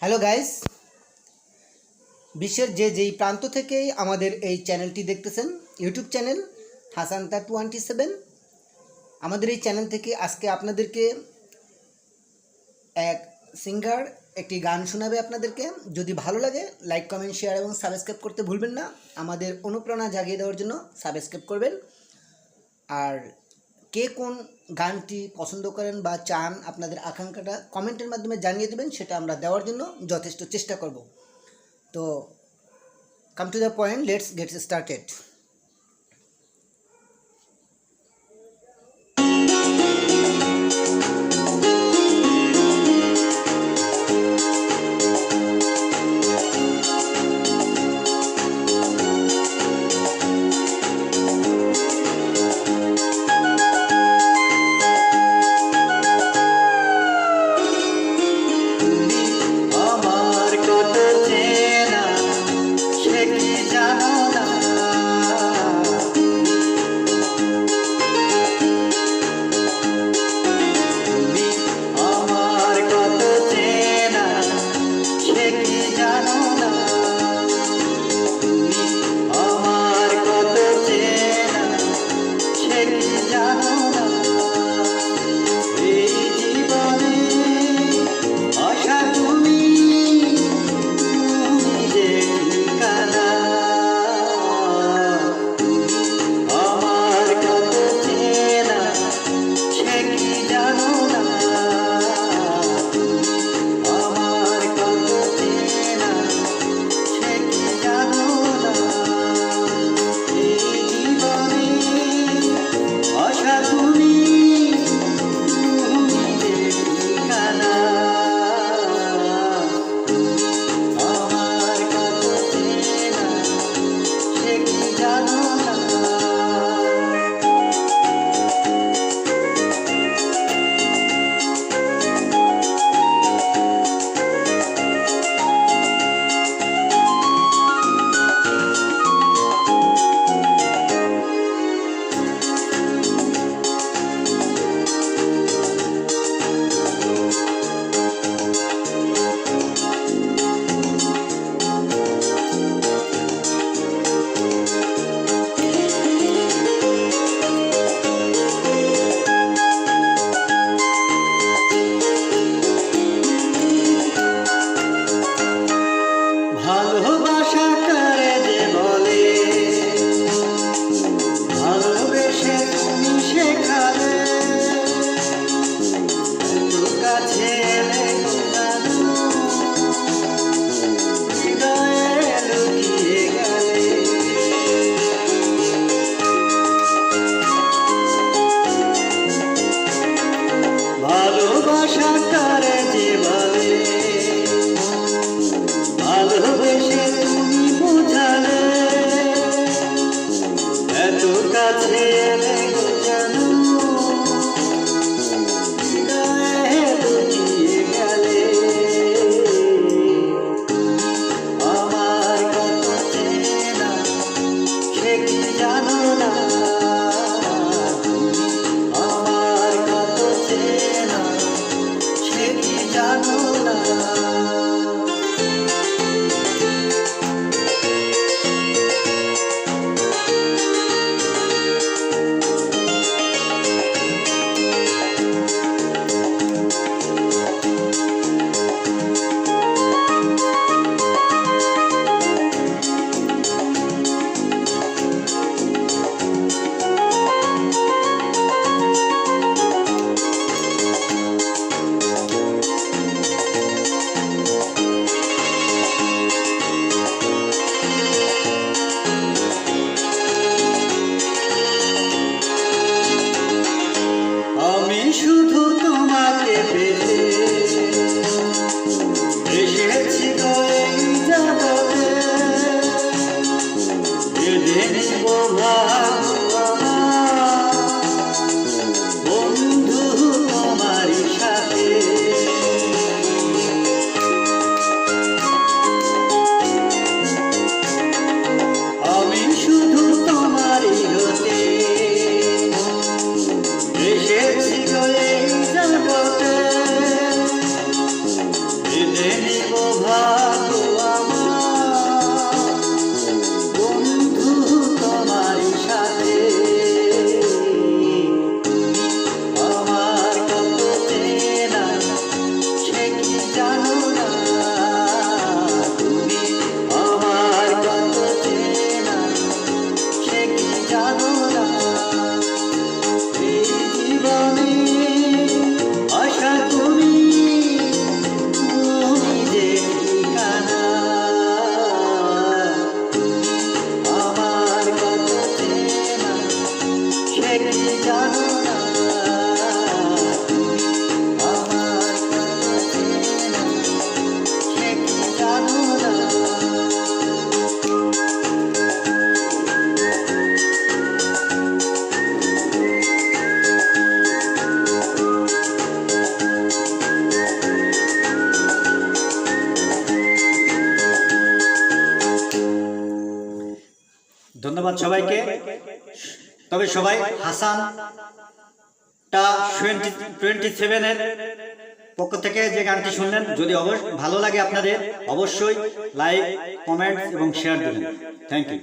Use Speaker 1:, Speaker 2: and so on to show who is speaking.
Speaker 1: Hello guys, বিশ্বের যেই প্রান্ত থেকেই আমাদের এই চ্যানেলটি দেখতেছেন, ইউটিউব চ্যানেল হাসান্তা 27। আমাদের এই চ্যানেল থেকে আজকে আপনাদেরকে এক সিঙ্গার একটি গান শোনাবে আপনাদেরকে। যদি ভালো লাগে লাইক, কমেন্ট, শেয়ার এবং সাবস্ক্রাইব করতে ভুলবেন না। আমাদের অনুপ্রেরণা জাগিয়ে দেওয়ার জন্য সাবস্ক্রাইব করবেন। আর কে কোন গানটি পছন্দ করেন বা চান, আপনাদের আকাঙ্ক্ষাটা কমেন্টের মাধ্যমে জানিয়ে দেবেন, সেটা আমরা দেওয়ার জন্য যথেষ্ট চেষ্টা করব। তো come to the point, let's get started. আমার কত চেনা সে কি জানো না,
Speaker 2: ধন্যবাদ সবাইকে। তবে সবাই হাসানটা 27-এর পক্ষ থেকে যে গানটি শুনলেন, যদি ভালো লাগে আপনাদের, অবশ্যই লাইক, কমেন্ট এবং শেয়ার দিবেন। Thank you.